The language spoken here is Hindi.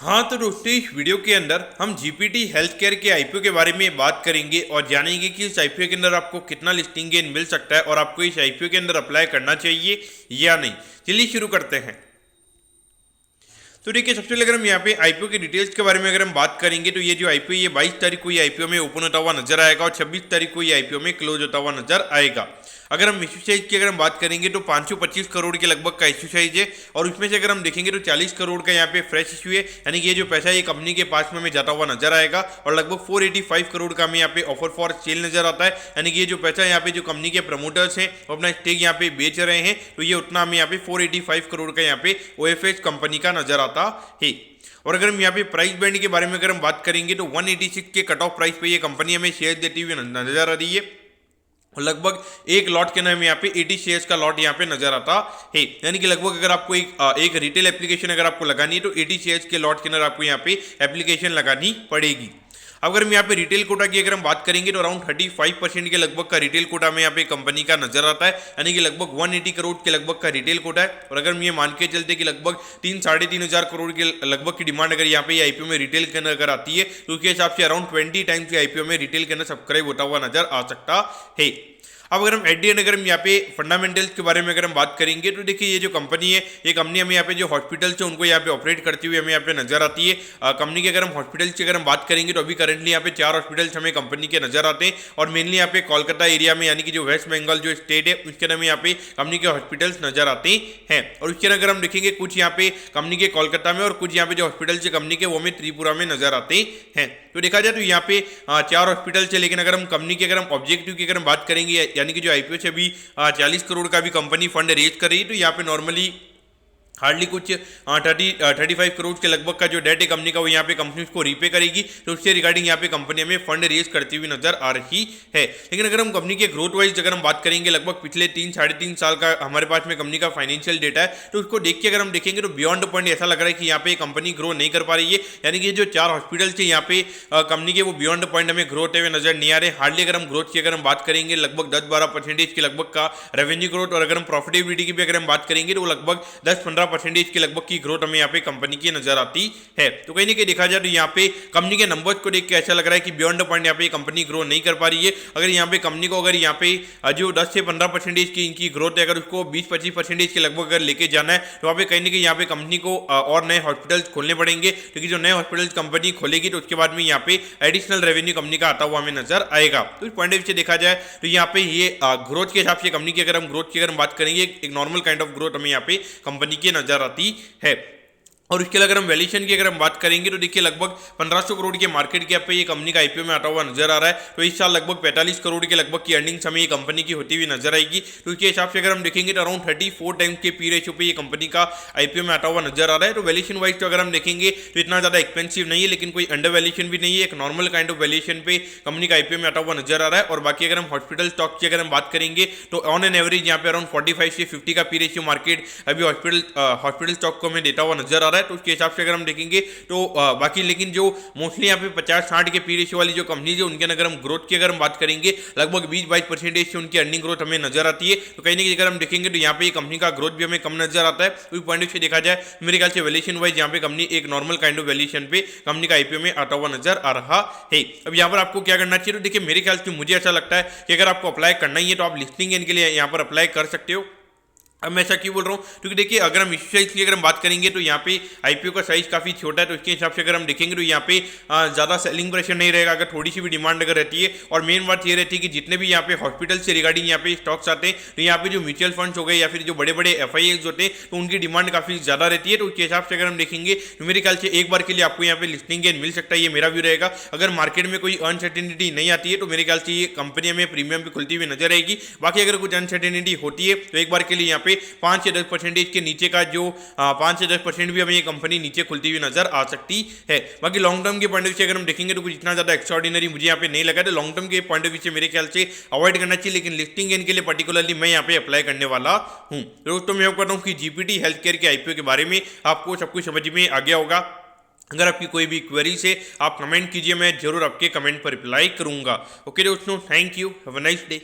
हाँ तो दोस्तों इस वीडियो के अंदर हम जीपीटी हेल्थ केयर के आईपीओ के बारे में बात करेंगे और जानेंगे कि इस आईपीओ के अंदर आपको कितना लिस्टिंग गेन मिल सकता है और आपको इस आईपीओ के अंदर अप्लाई करना चाहिए या नहीं। चलिए शुरू करते हैं। तो देखिए सबसे पहले अगर हम यहाँ पे आईपीओ की डिटेल्स के बारे में अगर हम बात करेंगे तो ये जो आईपीओ ये 22 तारीख को ये आईपीओ में ओपन होता हुआ नजर आएगा और 26 तारीख को ये आईपीओ में क्लोज होता हुआ नजर आएगा। अगर हम इश्यू साइज की अगर हम बात करेंगे तो 525 करोड़ के लगभग का इश्यू साइज है और उसमें से अगर हम देखेंगे तो 40 करोड़ का यहाँ पे फ्रेश इश्यू है, यानी कि ये जो पैसा है ये कंपनी के पास में हमें जाता हुआ नजर आएगा और लगभग 485 करोड़ का हमें यहाँ पे ऑफर फॉर सेल नजर आता है, यानी कि ये जो पैसा यहाँ पे जो कंपनी के प्रमोटर्स हैं वो अपना स्टेक यहाँ पे बेच रहे हैं तो ये उतना हमें यहाँ पे 485 करोड़ का यहाँ पे ओएफएच कंपनी का नजर आता है। और अगर हम यहाँ पे प्राइस बैंड के बारे में अगर हम बात करेंगे तो 186 के कट ऑफ प्राइस पे ये कंपनी हमें शेयर देती हुई नजर आ रही है और लगभग एक लॉट के नाम यहाँ पे 80 शेयर्स का लॉट यहाँ पे नजर आता है, यानी कि लगभग अगर आपको एक रिटेल एप्लीकेशन अगर आपको लगानी है तो 80 शेयर्स के लॉट के अंदर आपको यहाँ पे एप्लीकेशन लगानी पड़ेगी। अगर हम यहाँ पे रिटेल कोटा की अगर हम बात करेंगे तो अराउंड 35% के लगभग का रिटेल कोटा में यहाँ पे कंपनी का नजर आता है, यानी कि लगभग 180 करोड़ के लगभग का रिटेल कोटा है। और अगर हम ये मान के चलते कि लगभग 3-3.5 करोड़ के लगभग की डिमांड अगर यहाँ पे आईपीओ में रिटेल के अंदर अगर आती है तो उसके हिसाब से अराउंड 20 टाइम्स आईपीओ में रिटेल के अंदर सब्सक्राइब होता हुआ नजर आ सकता है। अब अगर हम एट दी एंड अगर हम यहाँ पे फंडामेंटल्स के बारे में अगर हम बात करेंगे तो देखिए ये जो कंपनी है ये कंपनी हमें यहाँ पे जो हॉस्पिटल्स है उनको यहाँ पे ऑपरेट करती हुई हमें यहाँ पे नजर आती है। कंपनी के अगर हम हॉस्पिटल्स की अगर हम बात करेंगे तो अभी करंटली यहाँ पे 4 हॉस्पिटल्स हमें कंपनी के नजर आते हैं और मेनली यहाँ पे कोलकाता एरिया में, यानी कि जो वेस्ट बंगाल जो स्टेट है उसके अंदर यहाँ पे कंपनी के हॉस्पिटल्स नजर आते हैं। और उसके अंदर अगर हम देखेंगे कुछ यहाँ पे कंपनी के कोलकाता में और कुछ यहाँ पे जो हॉस्पिटल्स है कंपनी के वो हमें त्रिपुरा में नजर आते हैं। तो देखा जाए तो यहाँ पे 4 हॉस्पिटल्स है, लेकिन अगर हम कंपनी की अगर हम ऑब्जेक्टिव की अगर हम बात करेंगे, यानी कि जो आईपीओ से भी 40 करोड़ का भी कंपनी फंड रेज कर रही है तो यहाँ पे नॉर्मली हार्डली कुछ 35 करोड़ के लगभग का जो डेट है कंपनी का वो यहाँ पे कंपनी उसको रीपे करेगी, तो उससे रिगार्डिंग यहाँ पे कंपनी हमें फंड रेज करती हुई नजर आ रही है। लेकिन अगर हम कंपनी के ग्रोथ वाइज अगर हम बात करेंगे लगभग पिछले 3-3.5 साल का हमारे पास में कंपनी का फाइनेंशियल डेटा है तो उसको देख के अगर हम देखेंगे तो बियॉन्ड पॉइंट ऐसा लग रहा है कि यहाँ पे कंपनी ग्रो नहीं कर पा रही है, यानी कि जो 4 हॉस्पिटल्स है यहाँ पे कंपनी के वो बियॉन्ड पॉइंट हमें ग्रोथ हुए नजर नहीं आ रहे। हार्डली अगर हम ग्रोथ की अगर हम बात करेंगे लगभग 10-12% के लगभग का रेवेन्यू ग्रोथ, और अगर हम प्रॉफिटेबिलिटी की भी अगर हम बात करेंगे तो वो लगभग 10-15% के लगभग की ग्रोथ हमें यहाँ पे कंपनी की नजर आती है। तो कहीं ना कहीं देखा जाए तो यहाँ पे कंपनी के नंबर्स को देख के ऐसा लग रहा है कि बियॉन्ड पॉइंट यहाँ पे कंपनी ग्रो नहीं कर पा रही है। अगर यहाँ पे कंपनी को अगर यहाँ पे जो 10 से 15% की इनकी ग्रोथ है अगर उसको 20-25% के लगभग अगर लेके जाना है तो वहाँ पे कहीं ना कहीं यहाँ पे कंपनी को और नए हॉस्पिटल्स खोलने पड़ेंगे, क्योंकि जो नए हॉस्पिटल्स कंपनी खोलेगी तो उसके बाद में यहाँ पे एडिशनल रेवेन्यू कंपनी का आता हुआ हमें नजर आएगा। तो इस पॉइंट ऑफ व्यू से देखा जाए तो यहाँ पे ये ग्रोथ के हिसाब से कंपनी की अगर हम ग्रोथ की अगर हम बात करेंगे एक नॉर्मल काइंड ऑफ ग्रोथ हमें यहाँ पे कंपनी की नजर आती है। और उसके अगर हम वैल्यूएशन की अगर हम बात करेंगे तो देखिए लगभग 1500 करोड़ के मार्केट कैप पे ये कंपनी का आईपीओ में आता हुआ नजर आ रहा है, तो इस साल लगभग 45 करोड़ के लगभग की अर्निंग्स हमें ये कंपनी की होती हुई नजर आएगी। तो उसके हिसाब से अगर हम देखेंगे तो अराउंड 34 टाइम्स के पी रेशियो पे ये कंपनी का आईपीओ में आता हुआ नजर आ रहा है। तो वैल्यूएशन वाइज तो अगर हम देखेंगे तो इतना ज्यादा एक्सपेंसिव नहीं है, लेकिन कोई अंडर वैल्यूएशन भी नहीं है, एक नॉर्मल काइंड ऑफ वैल्यूएशन पे कंपनी का आईपीओ में आता हुआ नजर आ रहा है। और बाकी अगर हम हॉस्पिटल स्टॉक की अगर हम बात करेंगे तो ऑन एन एवरेज यहाँ पे अराउंड 45 से 50 का पी रेशियो मार्केट अभी हॉस्पिटल स्टॉक को हमें देता हुआ नजर आ रहा है। तो उसके हिसाब से अगर हम देखेंगे तो बाकी लेकिन जो मोस्टली यहाँ पे 50-60 के पी रेशियो वाली जो कंपनी है उनके अगर हम ग्रोथ की अगर हम बात करेंगे लगभग 20-22% से उनकी अर्निंग ग्रोथ हमें नजर आती है। तो कहीं ना कहीं अगर हम देखेंगे तो यहाँ पे कंपनी का ग्रोथ भी हमें कम नजर आता है। उस पॉइंट से देखा जाए मेरे ख्याल से वैल्यूएशन वाइज यहाँ पे कंपनी एक नॉर्मल काइंड ऑफ वैल्यूएशन पे कंपनी का आईपीओ में आता हुआ नजर आ रहा है। अब यहाँ पर आपको क्या करना चाहिए, तो देखिए मेरे ख्याल से मुझे ऐसा लगता है कि अगर आपको अप्लाई करना ही है तो आप लिस्टिंग के लिए यहाँ पर अप्लाई कर सकते हो। अब मैं ऐसा क्यों बोल रहा हूँ, क्योंकि देखिए अगर हम इश्यू साइज की अगर हम बात करेंगे तो यहाँ पे आईपीओ का साइज काफ़ी छोटा है, तो इसके हिसाब से अगर हम देखेंगे तो यहाँ पे ज़्यादा सेलिंग प्रेशर नहीं रहेगा अगर थोड़ी सी भी डिमांड अगर रहती है। और मेन बात ये रहती है कि जितने भी यहाँ पे हॉस्पिटल से रिगार्डिंग यहाँ पे स्टॉक्स आते हैं तो यहाँ पे जो म्यूचुअल फंड्स हो गए या फिर जो बड़े बड़े एफआईएल्स होते हैं तो उनकी डिमांड काफ़ी ज़्यादा रहती है। तो उसके हिसाब से अगर हम देखेंगे तो मेरे ख्याल से एक बार के लिए आपको यहाँ पे लिस्टिंग गेन मिल सकता है, ये मेरा व्यू रहेगा। अगर मार्केट में कोई अनसर्टेनिटी नहीं आती है तो मेरे ख्याल से ये कंपनी हमें प्रीमियम पे खुलती हुई नजर आएगी। बाकी अगर कुछ अनसर्टेनिटी होती है तो एक बार के लिए यहाँ पे 5 से 10% के नीचे का जो 5 से 10% भी हमें ये कंपनी नीचे खुलती हुई नजर आ सकती है। बाकी लॉन्ग टर्म के पॉइंट ऑफ व्यू से अगर हम देखेंगे तो कुछ इतना ज्यादा एक्स्ट्राऑर्डिनरी मुझे यहाँ पे नहीं लगा, तो लॉन्ग टर्म के पॉइंट ऑफ व्यू से मेरे ख्याल से अवॉइड करना चाहिए। लेकिन लिस्टिंग गेन के लिए पर्टिकुलरली मैं यहाँ पे अप्लाई करने वाला हूँ। दोस्तों मैं कर रहा हूँ कि जीपीटी हेल्थ केयर के आईपीओ के बारे में आपको सब कुछ समझ में आ गया होगा। अगर आपकी कोई भी क्वेरीज है आप कमेंट कीजिए, मैं जरूर आपके कमेंट पर रिप्लाई करूंगा। ओके दोस्तों, thank you, have a nice day.